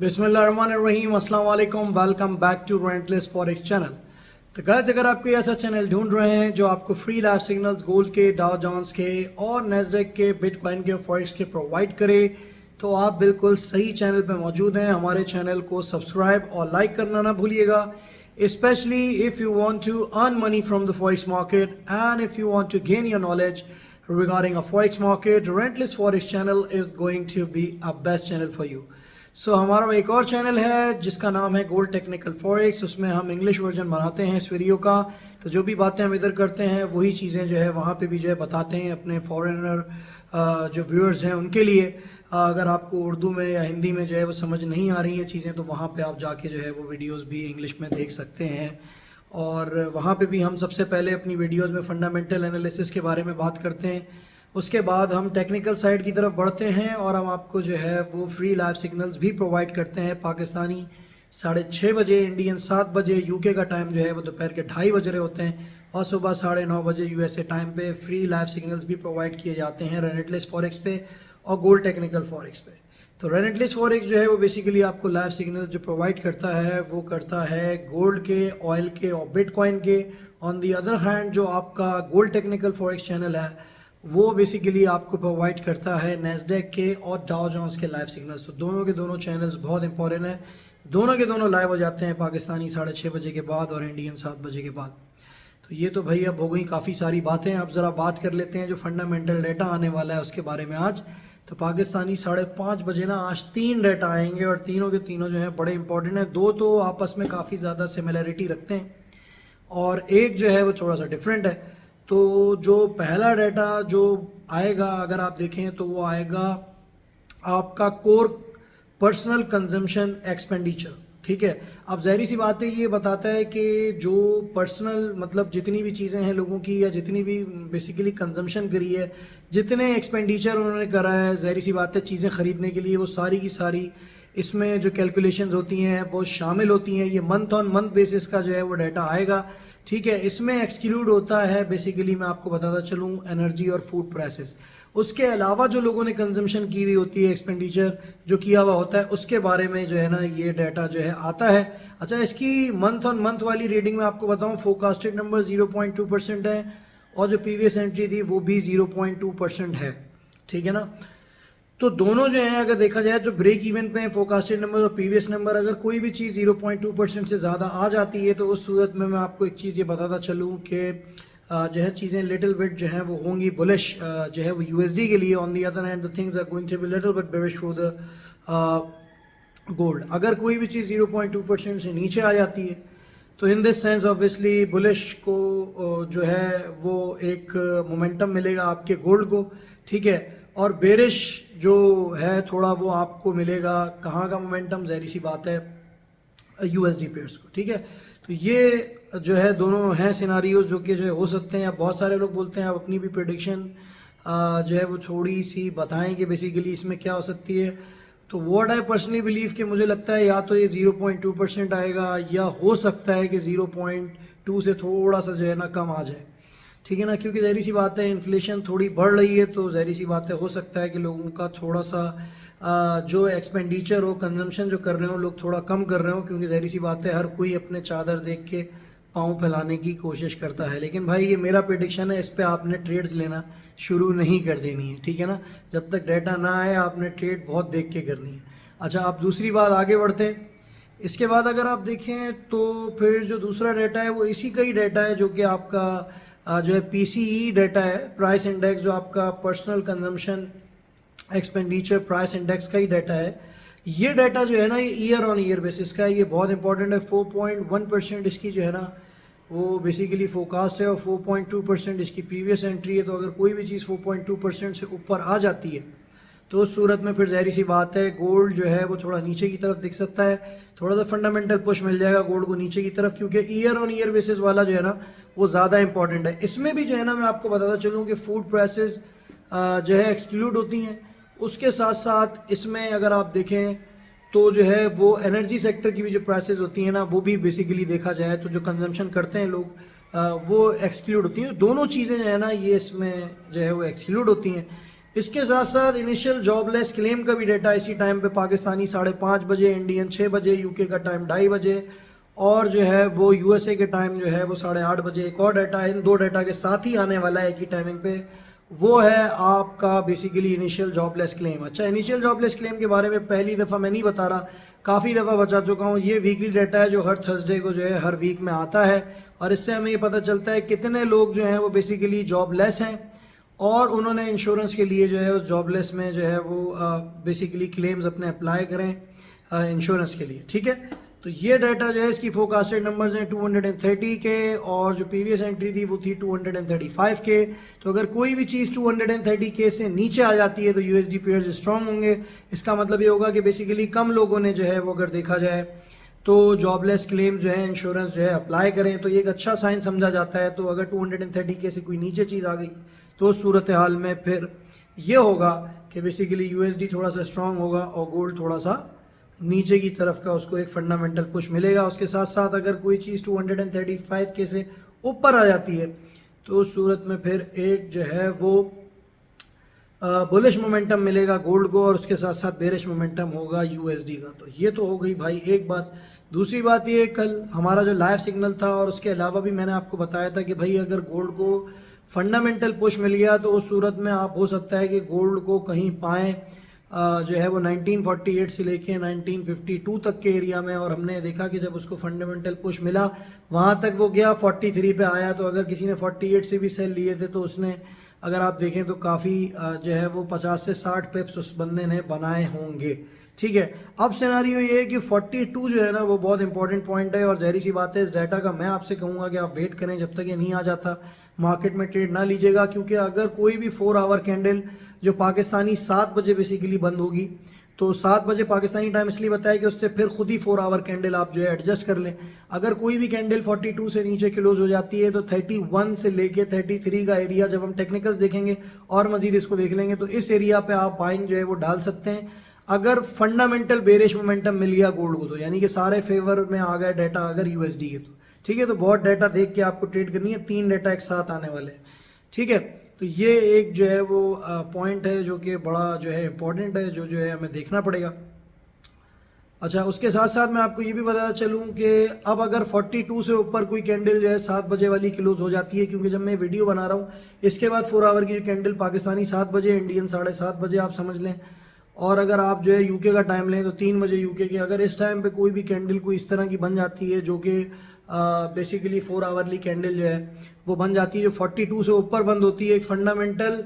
बिस्मिल्लाहिर्रहमानिर्रहीम, अस्सलाम वालेकुम, welcome back to Relentless Forex channel. तो गाइस, अगर आप कोई ऐसा चैनल ढूंढ रहे हैं जो आपको फ्री लाइव सिग्नल्स गोल्ड के, डाउ जोन्स के और नेस्डेक के, बिटकॉइन के, फॉरेक्स के प्रोवाइड करे तो आप बिल्कुल सही चैनल पे मौजूद हैं। हमारे चैनल को सब्सक्राइब और लाइक करना ना भूलिएगा, especially if you want to earn money from the forex market and if you want to gain your knowledge regarding a forex market, Rentless Forex channel is going to be a best channel for you. सो हमारा एक और channel है जिसका नाम है gold technical forex. उसमें हम English version बनाते हैं इस वीडियो का, तो जो भी बातें हम इधर करते हैं वही चीज़ें जो है वहाँ पे भी जो है बताते हैं अपने फॉरेनर जो व्यूअर्स हैं उनके लिए। अगर आपको उर्दू में या हिंदी में जो है वो समझ नहीं आ रही हैं चीज़ें तो वहाँ पे आप जाके जो है वो वीडियोस भी इंग्लिश में देख सकते हैं। और वहाँ पे भी हम सबसे पहले अपनी वीडियोस में फंडामेंटल एनालिसिस के बारे में बात करते हैं, उसके बाद हम टेक्निकल साइड की तरफ बढ़ते हैं और हम आपको जो है वो फ्री लाइव सिग्नल्स भी प्रोवाइड करते हैं। पाकिस्तानी 6:30 बजे, इंडियन 7 बजे, यूके का टाइम जो है वो दोपहर के 2:30 बज रहे होते हैं और सुबह 9:30 बजे यूएसए टाइम पे फ्री लाइव सिग्नल्स भी प्रोवाइड किए जाते हैं रेनेटलेस फॉरेक्स पे और गोल्ड टेक्निकल फॉरेक्स पे। तो रेनेटलेस फॉरेक्स जो है वो बेसिकली आपको लाइव सिग्नल्स जो प्रोवाइड करता है वो करता है गोल्ड के, ऑयल के और बिटकॉइन के। ऑन दी अदर हैंड जो आपका गोल्ड टेक्निकल फॉरेक्स चैनल है वो बेसिकली आपको प्रोवाइड करता है नेस्डेक के और डाउ जोन्स के लाइव सिग्नल्स। तो दोनों के दोनों चैनल्स बहुत इंपॉर्टेंट हैं, दोनों के दोनों लाइव हो जाते हैं पाकिस्तानी 6:30 बजे के बाद और इंडियन 7 बजे के बाद। तो ये तो भाई अब हो गई काफ़ी सारी बातें। अब ज़रा बात कर लेते हैं जो फंडामेंटल डाटा आने वाला है उसके बारे में आज। तो पाकिस्तानी 5:30 बजे ना आज 3 डाटा आएंगे और तीनों के तीनों जो है बड़े इंपॉर्टेंट हैं। 2 तो आपस में काफ़ी ज़्यादा सिमिलरिटी रखते हैं और एक जो है वो थोड़ा सा डिफरेंट है। तो जो पहला डाटा जो आएगा अगर आप देखें तो वो आएगा आपका कोर पर्सनल कंजम्पशन एक्सपेंडिचर। ठीक है, अब ज़ाहिर सी बात है ये बताता है कि जो पर्सनल मतलब जितनी भी चीज़ें हैं लोगों की या जितनी भी बेसिकली कंजम्पशन करी है, जितने एक्सपेंडिचर उन्होंने करा है, ज़ाहिर सी बात है चीज़ें ख़रीदने के लिए वो सारी की सारी इसमें जो कैलकुलेशंस होती हैं वो शामिल होती हैं। ये मंथ ऑन मंथ बेसिस का जो है वो डाटा आएगा। ठीक है, इसमें एक्सक्लूड होता है बेसिकली मैं आपको बताता चलूँ एनर्जी और फूड प्राइसेस। उसके अलावा जो लोगों ने कंजम्पशन की हुई होती है, एक्सपेंडिचर जो किया हुआ होता है उसके बारे में जो है ना ये डाटा जो है आता है। अच्छा, इसकी मंथ ऑन मंथ वाली रीडिंग में आपको बताऊँ फोरकास्टेड नंबर 0.2% है और जो प्रीवियस एंट्री थी वो भी 0.2% है। ठीक है ना, तो दोनों जो है अगर देखा जाए तो ब्रेक इवन पे फोरकास्टेड नंबर और प्रीवियस नंबर अगर कोई भी चीज़ 0.2% से ज़्यादा आ जाती है तो उस सूरत में मैं आपको एक चीज़ ये बताता चलूँ कि जो है चीज़ें लिटिल बिट जो है वो होंगी बुलिश जो है वो यूएसडी के लिए। On the other hand the things are going to be little bit bearish for the gold. अगर कोई भी चीज़ 0.2% से नीचे आ जाती है तो in this sense obviously bullish को जो है वो एक मोमेंटम मिलेगा आपके गोल्ड को। ठीक है, और बेरिश जो है थोड़ा वो आपको मिलेगा कहाँ का मोमेंटम, ज़ाहिर सी बात है यूएसडी पेयर्स को। ठीक है, तो ये जो है दोनों हैं सिनारियोज जो कि जो है हो सकते हैं। बहुत सारे लोग बोलते हैं आप अपनी भी प्रेडिक्शन जो है वो थोड़ी सी बताएं कि बेसिकली इसमें क्या हो सकती है। तो व्हाट आई पर्सनली बिलीव कि मुझे लगता है या तो ये 0.2% आएगा या हो सकता है कि 0.2 से थोड़ा सा जो है ना कम आ जाए। ठीक है ना, क्योंकि ज़ाहिर सी बात है इन्फ्लेशन थोड़ी बढ़ रही है तो ज़ाहिर सी बात है हो सकता है कि लोगों का थोड़ा सा जो एक्सपेंडिचर हो, कंजम्पशन जो कर रहे हो लोग थोड़ा कम कर रहे हो, क्योंकि ज़ाहिर सी बात है हर कोई अपने चादर देख के पाँव फैलाने की कोशिश करता है। लेकिन भाई ये मेरा प्रेडिक्शन है, इस पर आपने ट्रेड्स लेना शुरू नहीं कर देनी है। ठीक है ना, जब तक डाटा ना आए आपने ट्रेड बहुत देख के करनी है। अच्छा, आप दूसरी बात आगे बढ़ते हैं। इसके बाद अगर आप देखें तो फिर जो दूसरा डाटा है वो इसी का ही डाटा है जो कि आपका जो है पीसीई डाटा है, प्राइस इंडेक्स, जो आपका personal consumption expenditure price index का ही डाटा है। ये डाटा जो है ना ये ईयर ऑन ईयर बेसिस का है, ये बहुत इंपॉर्टेंट है। 4.1% इसकी जो है ना वो बेसिकली फोरकास्ट है और 4.2% इसकी प्रीवियस एंट्री है। तो अगर कोई भी चीज़ 4.2% से ऊपर आ जाती है तो उस सूरत में फिर ज़ाहिर सी बात है गोल्ड जो है वो थोड़ा नीचे की तरफ दिख सकता है, थोड़ा सा फंडामेंटल पुश मिल जाएगा गोल्ड को नीचे की तरफ, क्योंकि ईयर ऑन ईयर बेसिस वाला जो है ना वो ज़्यादा इंपॉर्टेंट है। इसमें भी जो है ना मैं आपको बताता चलूँ कि फूड प्राइसेस जो है एक्सक्लूड होती हैं। उसके साथ साथ इसमें अगर आप देखें तो जो है वो एनर्जी सेक्टर की भी जो प्राइसेस होती हैं ना वो भी बेसिकली देखा जाए तो जो कंजम्पशन करते हैं लोग वो एक्सक्लूड होती हैं। दोनों चीज़ें जो है ना ये इसमें जो है वो एक्सक्लूड होती हैं। इसके साथ साथ इनिशियल जॉबलेस क्लेम का भी डेटा इसी टाइम पे पाकिस्तानी 5:30 बजे, इंडियन 6 बजे, यूके का टाइम 2:30 बजे और जो है वो यूएसए के टाइम जो है वो 8:30 बजे एक और डाटा है। इन दो डाटा के साथ ही आने वाला है एक ही टाइमिंग पे, वो है आपका बेसिकली इनिशियल जॉबलेस क्लेम। अच्छा, इनिशियल जॉबलेस क्लेम के बारे में पहली दफ़ा मैं नहीं बता रहा, काफ़ी दफ़ा बता चुका हूँ। ये वीकली डाटा है जो हर थर्सडे को जो है हर वीक में आता है और इससे हमें ये पता चलता है कितने लोग जो हैं वो बेसिकली जॉबलेस हैं और उन्होंने इंश्योरेंस के लिए जो है उस जॉबलेस में जो है वो बेसिकली क्लेम्स अपने अप्लाई करें इंश्योरेंस के लिए। ठीक है, तो ये डाटा जो है इसकी फोरकास्टेड नंबर्स हैं 230 के और जो प्रीवियस एंट्री थी वो थी 235 के। तो अगर कोई भी चीज़ 230 के से नीचे आ जाती है तो यूएसडी पेयर्स स्ट्रांग होंगे। इसका मतलब ये होगा कि बेसिकली कम लोगों ने जो है वो अगर देखा जाए तो जॉबलेस क्लेम जो है इंश्योरेंस जो है अप्लाई करें, तो ये एक अच्छा साइन समझा जाता है। तो अगर 230 के से कोई नीचे चीज़ आ गई तो उस सूरत हाल में फिर ये होगा कि बेसिकली यूएसडी थोड़ा सा स्ट्रांग होगा और गोल्ड थोड़ा सा नीचे की तरफ का उसको एक फंडामेंटल पुश मिलेगा। उसके साथ साथ अगर कोई चीज़ 235 के से ऊपर आ जाती है तो उस सूरत में फिर एक जो है वो बुलिश मोमेंटम मिलेगा गोल्ड को और उसके साथ साथ बेरिश मोमेंटम होगा यूएसडी का। तो ये तो हो गई भाई एक बात। दूसरी बात ये, कल हमारा जो लाइव सिग्नल था और उसके अलावा भी मैंने आपको बताया था कि भाई अगर गोल्ड को फंडामेंटल पुश मिल गया तो उस सूरत में आप हो सकता है कि गोल्ड को कहीं पाएँ जो है वो 1948 से लेके 1952 तक के एरिया में। और हमने देखा कि जब उसको फंडामेंटल पुश मिला वहाँ तक वो गया 43 पे आया। तो अगर किसी ने 48 से भी सेल लिए थे तो उसने, अगर आप देखें तो काफ़ी जो है वो 50 से 60 पिप्स उस बंदे ने बनाए होंगे। ठीक है, अब सिनेरियो ये है कि 42 जो है ना वो बहुत इंपॉर्टेंट पॉइंट है और जहरी सी बात है इस डाटा का मैं आपसे कहूँगा कि आप वेट करें जब तक ये नहीं आ जाता, मार्केट में ट्रेड ना लीजिएगा। क्योंकि अगर कोई भी 4 आवर कैंडल जो पाकिस्तानी 7 बजे बेसिकली बंद होगी, तो 7 बजे पाकिस्तानी टाइम इसलिए बताया कि उससे फिर खुद ही 4 आवर कैंडल आप जो है एडजस्ट कर लें। अगर कोई भी कैंडल 42 से नीचे क्लोज हो जाती है तो 31 से लेके 33 का एरिया, जब हम टेक्निकल्स देखेंगे और मजीद इसको देख लेंगे, तो इस एरिया पे आप बाइंग जो है वो डाल सकते हैं अगर फंडामेंटल बेरिश मोमेंटम मिल गया गोल्ड को। तो यानी कि सारे फेवर में आ गया डाटा अगर यूएसडी के। तो ठीक है, तो बहुत डाटा देख के आपको ट्रेड करनी है, 3 डाटा एक साथ आने वाले हैं। ठीक है, तो ये एक जो है वो पॉइंट है जो कि बड़ा जो है इंपॉर्टेंट है, जो है हमें देखना पड़ेगा। अच्छा, उसके साथ साथ मैं आपको ये भी बताता चलूँ कि अब अगर 42 से ऊपर कोई कैंडल जो है 7 बजे वाली क्लोज हो जाती है, क्योंकि जब मैं वीडियो बना रहा हूँ इसके बाद 4 आवर की जो कैंडल पाकिस्तानी 7 बजे, इंडियन 7:30 बजे आप समझ लें, और अगर आप जो है यूके का टाइम लें तो 3 बजे यूके के, अगर इस टाइम पे कोई भी कैंडल कोई इस तरह की बन जाती है जो कि बेसिकली 4 आवरली कैंडल जो है वो बन जाती है, जो 42 से ऊपर बंद होती है, एक फंडामेंटल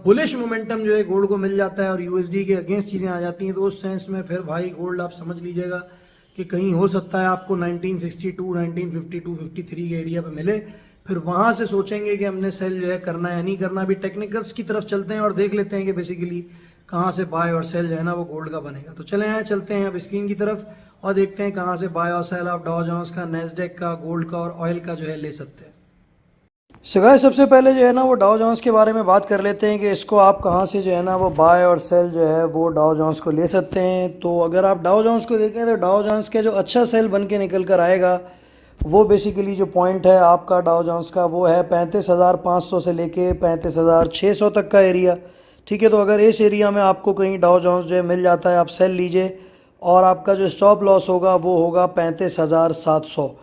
बुलिश मोमेंटम जो है गोल्ड को मिल जाता है और यूएसडी के अगेंस्ट चीज़ें आ जाती हैं, तो उस सेंस में फिर भाई गोल्ड आप समझ लीजिएगा कि कहीं हो सकता है आपको 1962, 1952, 53 के एरिया पे मिले। फिर वहाँ से सोचेंगे कि हमने सेल जो है करना है या नहीं करना। अभी टेक्निकल्स की तरफ चलते हैं और देख लेते हैं कि बेसिकली कहाँ से बाय और सेल जो है ना वो गोल्ड का बनेगा। तो चले आए, चलते हैं अब स्क्रीन की तरफ और देखते हैं कहाँ से बाय और सेल आप डाउ जोन्स का, नैस्डैक का, गोल्ड का और ऑयल का जो है ले सकते हैं। सो गाइस, सबसे पहले जो है ना वो डाउ जोन्स के बारे में बात कर लेते हैं कि इसको आप कहाँ से जो है ना वो बाय और सेल जो है वो डाउ जोन्स को ले सकते हैं। तो अगर आप डाउ जोन्स को देखें तो डाउ जोन्स के जो अच्छा सेल बन के निकल कर आएगा वो बेसिकली जो पॉइंट है आपका डाउ जोन्स का वो है 35,500 से लेके 35,600 तक का एरिया। ठीक है, तो अगर इस एरिया में आपको कहीं डाउ जोन्स जो है मिल जाता है आप सेल लीजिए और आपका जो स्टॉप लॉस होगा वो होगा 35,700।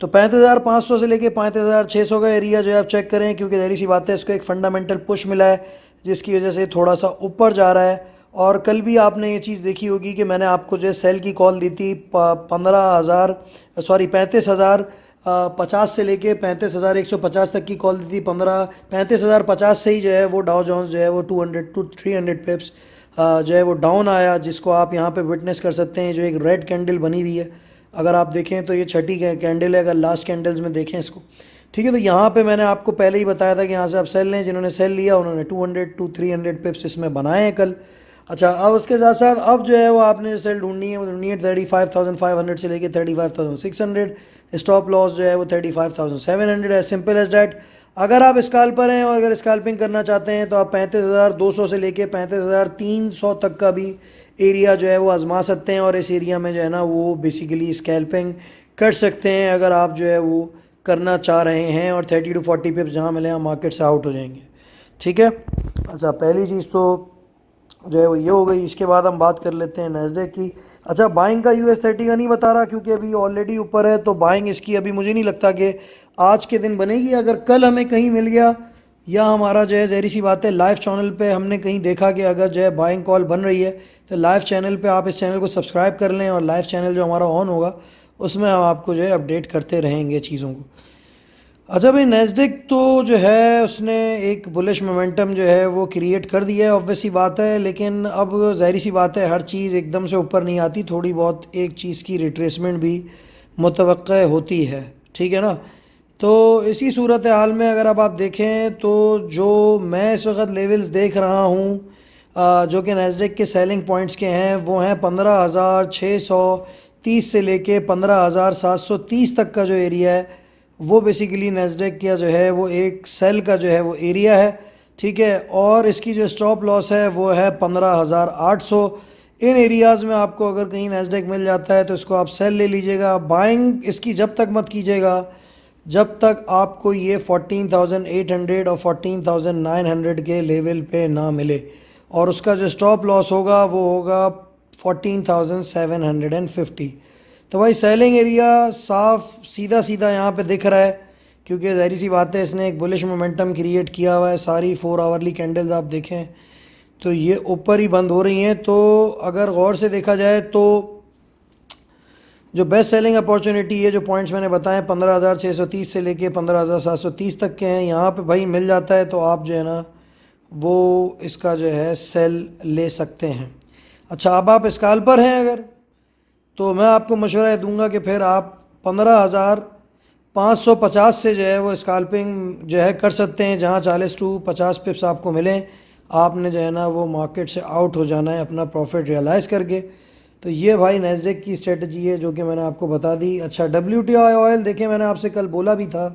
तो 35,500 से लेके 35,600 का एरिया जो है आप चेक करें, क्योंकि जहरी सी बात है इसको एक फंडामेंटल पुश मिला है जिसकी वजह से थोड़ा सा ऊपर जा रहा है। और कल भी आपने ये चीज़ देखी होगी कि मैंने आपको जो है सेल की कॉल दी थी 35,050 से लेके 35,150 तक की कॉल दी थी। 35,050 से ही जो है वो डाउ जोन्स जो है वो 200 to 300 पिप्स जो है वो डाउन आया, जिसको आप यहाँ पे विटनेस कर सकते हैं। जो एक रेड कैंडल बनी हुई है, अगर आप देखें तो ये छठी कैंडल है अगर लास्ट कैंडल्स में देखें इसको। ठीक है, तो यहाँ पे मैंने आपको पहले ही बताया था कि यहाँ से आप सेल लें। जिन्होंने सेल लिया उन्होंने 200 to 300 पिप्स इसमें बनाए हैं कल। अच्छा, अब उसके साथ साथ अब जो है वो आपने सेल ढूंढनी है, वो ढूंढनी है 35,500 से लेके 35,600। स्टॉप लॉस जो है वो 35,700 है, सिंपल एज डैट। अगर आप स्काल्पर हैं और अगर स्काल्पिंग करना चाहते हैं तो आप 35,200 से लेके 35,300 तक का भी एरिया जो है वो आजमा सकते हैं और इस एरिया में जो है ना वो बेसिकली स्कैल्पिंग कर सकते हैं अगर आप जो है वो करना चाह रहे हैं। और 30 to 40 पिप्स जहाँ मिले आप मार्केट से आउट हो जाएंगे। ठीक है, अच्छा, पहली चीज़ तो जो है वो ये हो गई। इसके बाद हम बात कर लेते हैं नैस्डैक की। अच्छा, बाइंग का US30 का नहीं बता रहा क्योंकि अभी ऑलरेडी ऊपर है, तो बाइंग इसकी अभी मुझे नहीं लगता कि आज के दिन बनेगी। अगर कल हमें कहीं मिल गया या हमारा जो है ज़हरी सी बात है लाइव चैनल पे हमने कहीं देखा कि अगर जो है बाइंग कॉल बन रही है, तो लाइव चैनल पे आप इस चैनल को सब्सक्राइब कर लें और लाइव चैनल जो हमारा ऑन होगा उसमें हम आपको जो है अपडेट करते रहेंगे चीज़ों को। अच्छा भाई, नैस्डैक तो जो है उसने एक बुलिश मोमेंटम जो है वो क्रिएट कर दिया है, ऑब्वियस सी बात है। लेकिन अब ज़ाहिर सी बात है हर चीज़ एकदम से ऊपर नहीं आती, थोड़ी बहुत एक चीज़ की रिट्रेसमेंट भी मुतवक्का होती है, ठीक है ना। तो इसी सूरत हाल में अगर अब आप देखें तो जो मैं इस वक्त लेवल्स देख रहा हूँ जो कि नैस्डैक के सेलिंग पॉइंट्स के हैं, वो हैं 15,630 से लेके 15,730 तक का जो एरिया है वो बेसिकली नैस्डैक का जो है वो एक सेल का जो है वो एरिया है, ठीक है। और इसकी जो स्टॉप लॉस है वो है 15,800। इन एरियाज़ में आपको अगर कहीं नैस्डैक मिल जाता है तो इसको आप सेल ले लीजिएगा। बाइंग इसकी जब तक मत कीजिएगा जब तक आपको ये 14,800 और 14,900 के लेवल पे ना मिले, और उसका जो स्टॉप लॉस होगा वो होगा 14,750। तो भाई सेलिंग एरिया साफ सीधा सीधा यहाँ पे दिख रहा है, क्योंकि ज़ाहिर सी बात है इसने एक बुलिश मोमेंटम क्रिएट किया हुआ है। सारी 4 आवरली कैंडल्स आप देखें तो ये ऊपर ही बंद हो रही हैं। तो अगर गौर से देखा जाए तो जो बेस्ट सेलिंग अपॉर्चुनिटी है, जो पॉइंट्स मैंने बताए 15,630 से लेके 15,730 तक के हैं, यहाँ पे भाई मिल जाता है तो आप जो है ना वो इसका जो है सेल ले सकते हैं। अच्छा, अब आप स्कैल्पर हैं अगर, तो मैं आपको मशवरा ये दूंगा कि फिर आप 15,550 से जो है वो स्कैल्पिंग जो है कर सकते हैं, जहाँ 40 टू 50 पिप्स आपको मिलें। आपने जो है ना वो मार्केट से आउट हो जाना है अपना प्रॉफिट रियलाइज़ करके। तो ये भाई नैस्डैक की स्ट्रेटजी है जो कि मैंने आपको बता दी। अच्छा, WTI ऑयल देखें, मैंने आपसे कल बोला भी था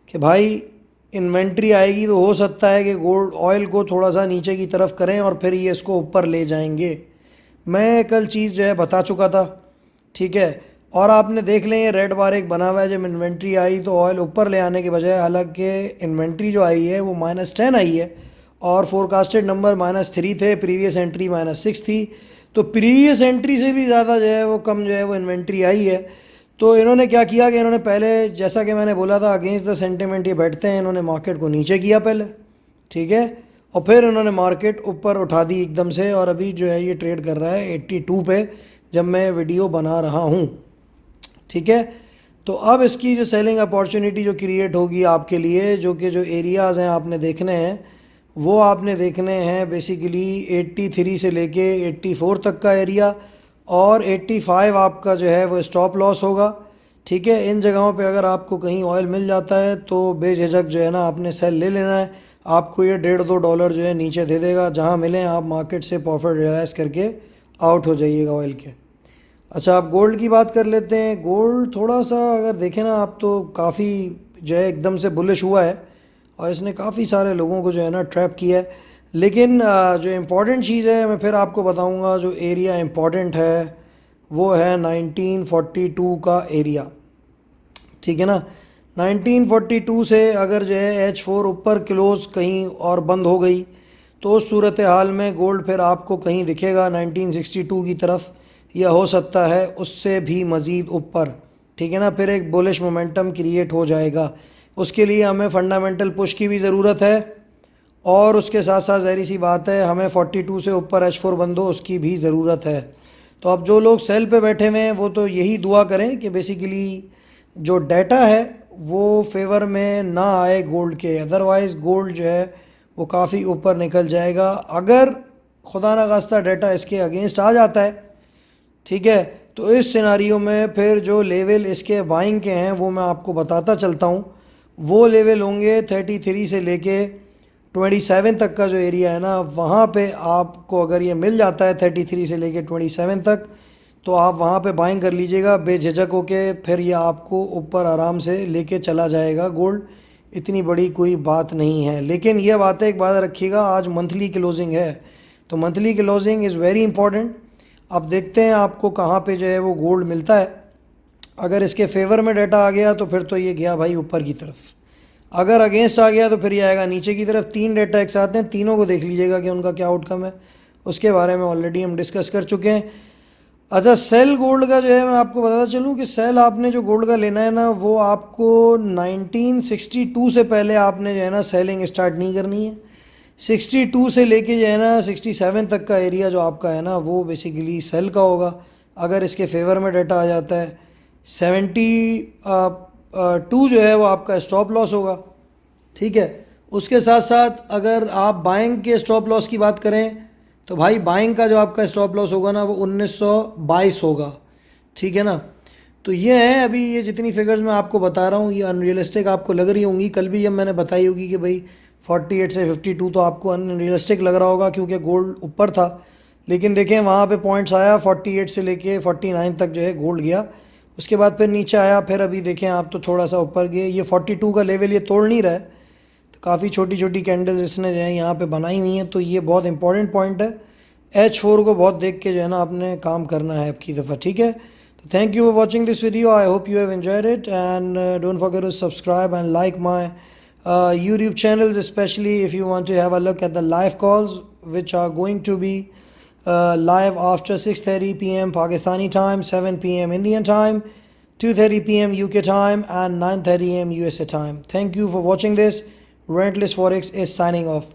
कि भाई इन्वेंट्री आएगी तो हो सकता है कि गोल्ड ऑयल को थोड़ा सा नीचे की तरफ करें और फिर ये इसको ऊपर ले जाएंगे। मैं कल चीज़ जो है बता चुका था, ठीक है। और आपने देख लें ये रेड बार एक बना हुआ है, जब इन्वेंट्री आई तो ऑयल ऊपर ले आने के बजाय, हालांकि इन्वेंट्री जो आई है वो -10 आई है और फोरकास्टेड नंबर -3 थे, प्रीवियस एंट्री -6 थी। तो प्रीवियस एंट्री से भी ज़्यादा जो है वो कम जो है वो इन्वेंट्री आई है। तो इन्होंने क्या किया कि इन्होंने पहले, जैसा कि मैंने बोला था, अगेंस्ट द सेंटिमेंट ये बैठते हैं, इन्होंने मार्केट को नीचे किया पहले, ठीक है, और फिर उन्होंने मार्केट ऊपर उठा दी एकदम से, और अभी जो है ये ट्रेड कर रहा है 82 पे जब मैं वीडियो बना रहा हूँ, ठीक है। तो अब इसकी जो सेलिंग अपॉर्चुनिटी जो क्रिएट होगी आपके लिए, जो कि जो एरियाज़ हैं आपने देखने हैं, वो आपने देखने हैं बेसिकली 83 से लेके 84 तक का एरिया, और 85 आपका जो है वो स्टॉप लॉस होगा, ठीक है। इन जगहों पे अगर आपको कहीं ऑयल मिल जाता है तो बेझिझक जो है ना आपने सेल ले लेना है। आपको ये $1.5 जो है नीचे दे देगा, जहाँ मिलें आप मार्केट से प्रॉफिट रियलाइज़ करके आउट हो जाइएगा ऑयल के। अच्छा, आप गोल्ड की बात कर लेते हैं। गोल्ड थोड़ा सा अगर देखें ना आप तो काफ़ी जो है एकदम से बुलिश हुआ है और इसने काफ़ी सारे लोगों को जो है ना ट्रैप किया है। लेकिन जो इम्पॉर्टेंट चीज़ है मैं फिर आपको बताऊंगा, जो एरिया इम्पॉर्टेंट है वो है 1942 का एरिया, ठीक है ना। 1942 से अगर जो है H4 ऊपर क्लोज कहीं और बंद हो गई तो उस सूरत हाल में गोल्ड फिर आपको कहीं दिखेगा 1962 की तरफ, या हो सकता है उससे भी मज़ीद ऊपर, ठीक है ना। फिर एक बुलिश मोमेंटम क्रिएट हो जाएगा। उसके लिए हमें फंडामेंटल पुश की भी ज़रूरत है, और उसके साथ साथ ज़ाहिर सी बात है हमें 42 से ऊपर H4 बंद हो उसकी भी ज़रूरत है। तो अब जो लोग सेल पे बैठे हुए हैं वो तो यही दुआ करें कि बेसिकली जो डाटा है वो फेवर में ना आए गोल्ड के, अदरवाइज़ गोल्ड जो है वो काफ़ी ऊपर निकल जाएगा। अगर खुदा न खास्ता डाटा इसके अगेंस्ट आ जाता है, ठीक है, तो इस सिनारियो में फिर जो लेवल इसके बाइंग के हैं वो मैं आपको बताता चलता हूँ। वो लेवल होंगे 33 से लेके 27 तक का जो एरिया है ना, वहाँ पे आपको अगर ये मिल जाता है 33 से लेके 27 तक, तो आप वहाँ पे बाइंग कर लीजिएगा बेझिझक होके। फिर ये आपको ऊपर आराम से लेके चला जाएगा गोल्ड, इतनी बड़ी कोई बात नहीं है। लेकिन ये बात है, एक बात रखिएगा, आज मंथली क्लोजिंग है, तो monthly closing is very important. अब देखते हैं आपको कहाँ पे जो है वो गोल्ड मिलता है। अगर इसके फेवर में डाटा आ गया तो फिर तो ये गया भाई ऊपर की तरफ। अगर अगेंस्ट आ गया तो फिर ये आएगा नीचे की तरफ। 3 डेटा एक साथ हैं, तीनों को देख लीजिएगा कि उनका क्या आउटकम है, उसके बारे में ऑलरेडी हम डिस्कस कर चुके हैं। अच्छा, सेल गोल्ड का जो है मैं आपको बताता चलूँ कि सेल आपने जो गोल्ड का लेना है ना, वो आपको 1962 से पहले आपने जो है ना सेलिंग स्टार्ट नहीं करनी है। 62 से लेके जो है ना 67 तक का एरिया जो आपका है ना, वो बेसिकली सेल का होगा अगर इसके फेवर में डाटा आ जाता है। 72 जो है वो आपका स्टॉप लॉस होगा, ठीक है। उसके साथ साथ अगर आप बाइंग के स्टॉप लॉस की बात करें तो भाई बाइंग का जो आपका स्टॉप लॉस होगा ना वो 1922 होगा, ठीक है ना। तो ये है अभी ये जितनी फिगर्स मैं आपको बता रहा हूँ ये अनरियलिस्टिक आपको लग रही होंगी। कल भी जब मैंने बताई होगी कि भाई 48 से 52 तो आपको अनरियलिस्टिक लग रहा होगा क्योंकि गोल्ड ऊपर था, लेकिन देखें वहाँ पे पॉइंट्स आया 48 से लेके 49 तक जो है गोल्ड गया, उसके बाद फिर नीचे आया, फिर अभी देखें आप तो थोड़ा सा ऊपर गए। ये 42 का लेवल ये तोड़ नहीं रहा है, तो काफ़ी छोटी छोटी कैंडल्स इसने जो है यहाँ पे बनाई हुई हैं, तो ये बहुत इंपॉर्टेंट पॉइंट है। H4 को बहुत देख के जो है ना आपने काम करना है अब की दफ़ा, ठीक है। तो thank you for watching this video, I hope you have enjoyed it and don't forget to subscribe and like my YouTube channels, especially if you want to have a look at the live calls which are going to be live after 6:30 p.m. Pakistani time, 7 p.m. Indian time, 2:30 p.m. UK time and 9:30 a.m. USA time. Thank you for watching this. Relentless Forex is signing off.